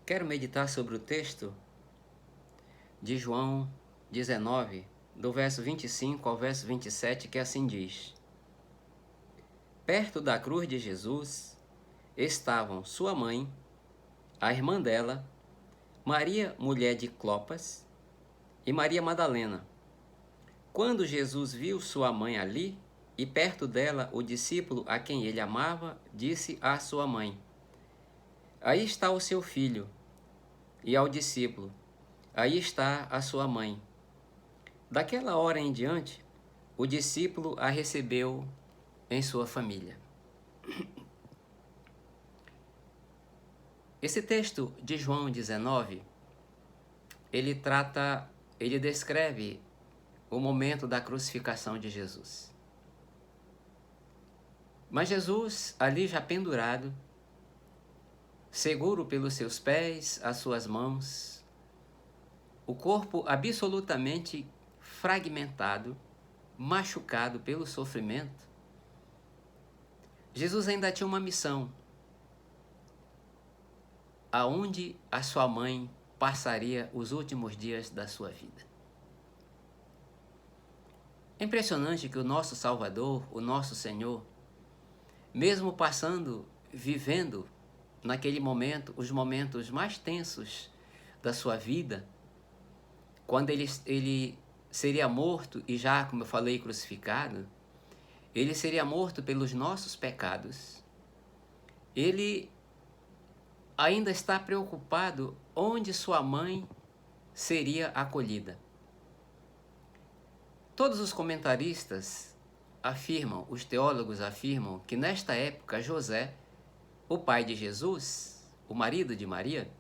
Quero meditar sobre o texto de João 19, do verso 25 ao verso 27, que assim diz: Perto da cruz de Jesus estavam sua mãe, a irmã dela, Maria, mulher de Clopas, e Maria Madalena. Quando Jesus viu sua mãe ali, e perto dela o discípulo a quem ele amava, disse à sua mãe: Aí está o seu filho. E ao discípulo: Aí está a sua mãe. Daquela hora em diante, o discípulo a recebeu em sua família. Esse texto de João 19, ele descreve o momento da crucificação de Jesus. Mas Jesus, ali já pendurado, seguro pelos seus pés, as suas mãos, o corpo absolutamente fragmentado, machucado pelo sofrimento, Jesus ainda tinha uma missão, aonde a sua mãe passaria os últimos dias da sua vida. É impressionante que o nosso Salvador, o nosso Senhor, mesmo vivendo naquele momento, os momentos mais tensos da sua vida, quando ele seria morto e já, como eu falei, crucificado, ele seria morto pelos nossos pecados. Ele ainda está preocupado onde sua mãe seria acolhida. Todos os comentaristas afirmam, os teólogos afirmam, que nesta época José, o pai de Jesus, o marido de Maria,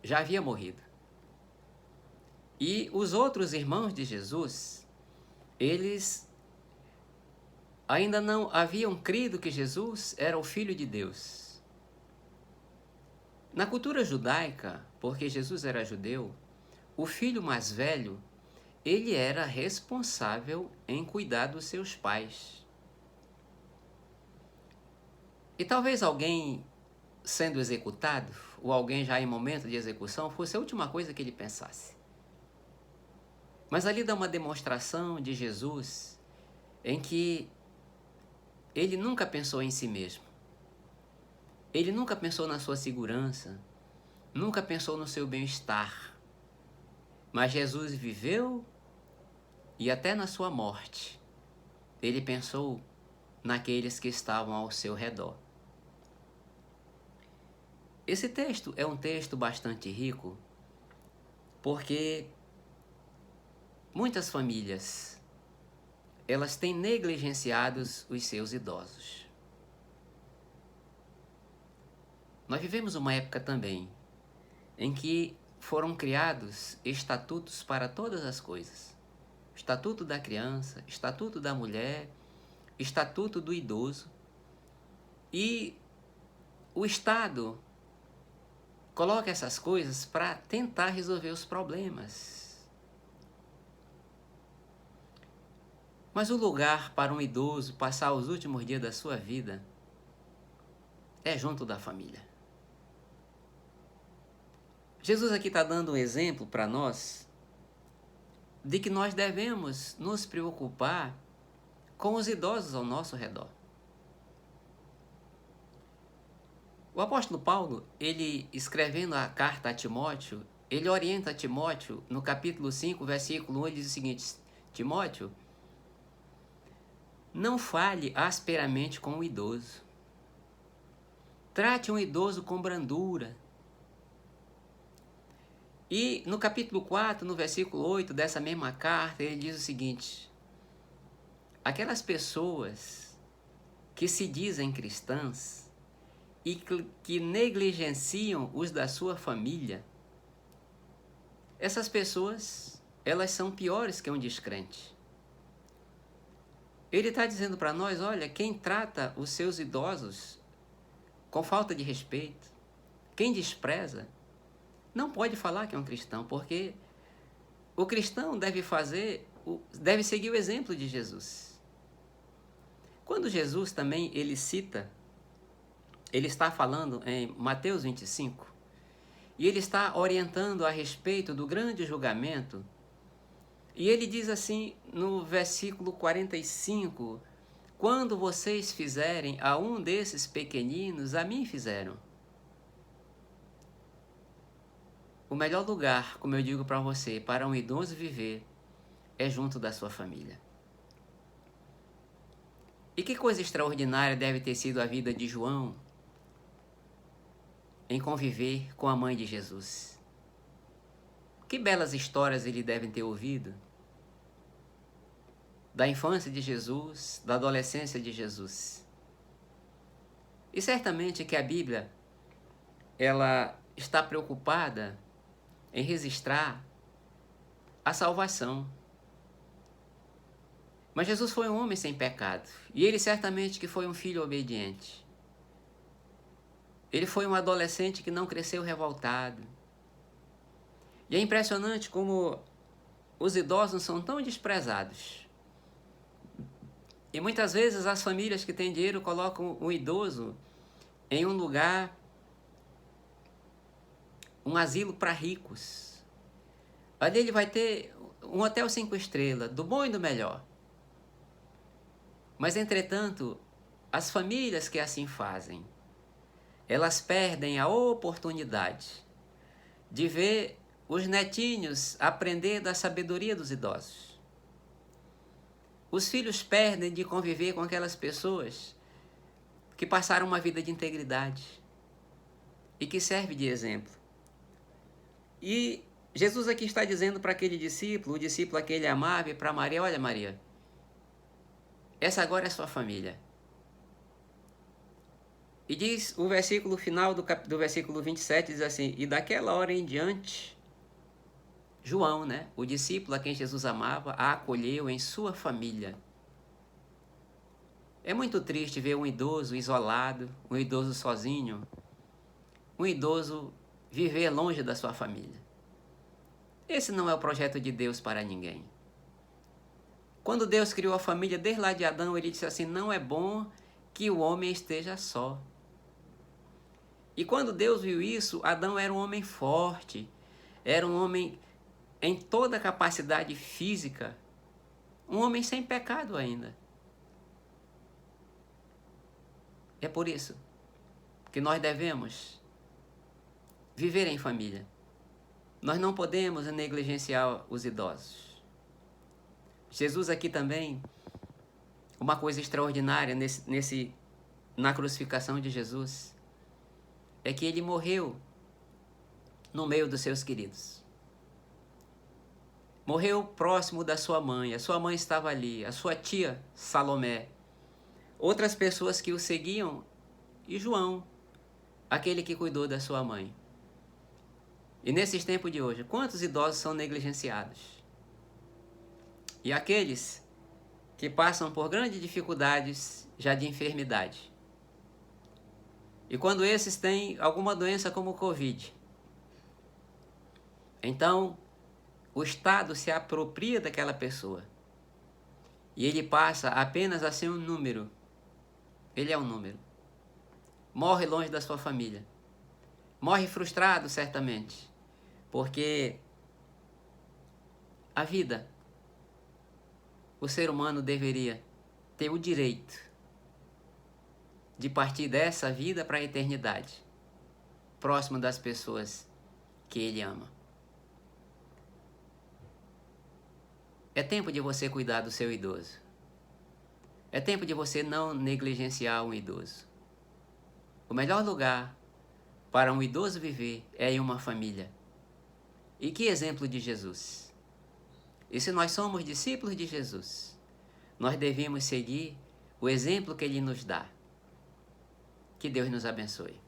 já havia morrido. E os outros irmãos de Jesus, eles ainda não haviam crido que Jesus era o Filho de Deus. Na cultura judaica, porque Jesus era judeu, o filho mais velho, ele era responsável em cuidar dos seus pais. E talvez alguém sendo executado, ou alguém já em momento de execução, fosse a última coisa que ele pensasse. Mas ali dá uma demonstração de Jesus em que ele nunca pensou em si mesmo. Ele nunca pensou na sua segurança, nunca pensou no seu bem-estar. Mas Jesus viveu e até na sua morte, ele pensou naqueles que estavam ao seu redor. Esse texto é um texto bastante rico, porque muitas famílias, elas têm negligenciado os seus idosos. Nós vivemos uma época também em que foram criados estatutos para todas as coisas. Estatuto da criança, estatuto da mulher, estatuto do idoso. E o Estado coloca essas coisas para tentar resolver os problemas. Mas o lugar para um idoso passar os últimos dias da sua vida é junto da família. Jesus aqui está dando um exemplo para nós de que nós devemos nos preocupar com os idosos ao nosso redor. O apóstolo Paulo, ele escrevendo a carta a Timóteo, ele orienta Timóteo no capítulo 5, versículo 1, ele diz o seguinte: Timóteo, não fale asperamente com o idoso. Trate um idoso com brandura. E no capítulo 4, no versículo 8 dessa mesma carta, ele diz o seguinte: aquelas pessoas que se dizem cristãs e que negligenciam os da sua família, essas pessoas, elas são piores que um descrente. Ele está dizendo para nós, olha, quem trata os seus idosos com falta de respeito, quem despreza, não pode falar que é um cristão, porque o cristão deve seguir o exemplo de Jesus. Quando Jesus também, ele está falando em Mateus 25, E ele está orientando a respeito do grande julgamento. E ele diz assim no versículo 45: quando vocês fizerem a um desses pequeninos, a mim fizeram. O melhor lugar, como eu digo para você, para um idoso viver é junto da sua família. E que coisa extraordinária deve ter sido a vida de João em conviver com a mãe de Jesus. Que belas histórias ele deve ter ouvido da infância de Jesus, da adolescência de Jesus. E certamente que a Bíblia, ela está preocupada em registrar a salvação. Mas Jesus foi um homem sem pecado, e ele certamente que foi um filho obediente. Ele foi um adolescente que não cresceu revoltado. E é impressionante como os idosos são tão desprezados. E muitas vezes as famílias que têm dinheiro colocam o idoso em um lugar, um asilo para ricos. Ali ele vai ter um hotel 5 estrelas, do bom e do melhor. Mas, entretanto, as famílias que assim fazem, elas perdem a oportunidade de ver os netinhos aprender da sabedoria dos idosos. Os filhos perdem de conviver com aquelas pessoas que passaram uma vida de integridade e que serve de exemplo. E Jesus aqui está dizendo para aquele discípulo, o discípulo aquele amável, para Maria: olha, Maria, essa agora é sua família. E diz o versículo final do versículo 27, diz assim: e daquela hora em diante, João, o discípulo a quem Jesus amava, a acolheu em sua família. É muito triste ver um idoso isolado, um idoso sozinho, um idoso viver longe da sua família. Esse não é o projeto de Deus para ninguém. Quando Deus criou a família, desde lá de Adão, ele disse assim: não é bom que o homem esteja só. E quando Deus viu isso, Adão era um homem forte, era um homem em toda a capacidade física, um homem sem pecado ainda. É por isso que nós devemos viver em família. Nós não podemos negligenciar os idosos. Jesus aqui também, uma coisa extraordinária na crucificação de Jesus, é que ele morreu no meio dos seus queridos. Morreu próximo da sua mãe, a sua mãe estava ali, a sua tia Salomé, outras pessoas que o seguiam e João, aquele que cuidou da sua mãe. E nesses tempos de hoje, quantos idosos são negligenciados? E aqueles que passam por grandes dificuldades já de enfermidade. E quando esses têm alguma doença como o Covid, então o Estado se apropria daquela pessoa. E ele passa apenas a ser um número. Ele é um número. Morre longe da sua família. Morre frustrado, certamente. Porque a vida, o ser humano deveria ter o direito de partir dessa vida para a eternidade, próximo das pessoas que ele ama. É tempo de você cuidar do seu idoso. É tempo de você não negligenciar um idoso. O melhor lugar para um idoso viver é em uma família. E que exemplo de Jesus! E se nós somos discípulos de Jesus, nós devemos seguir o exemplo que ele nos dá. Que Deus nos abençoe.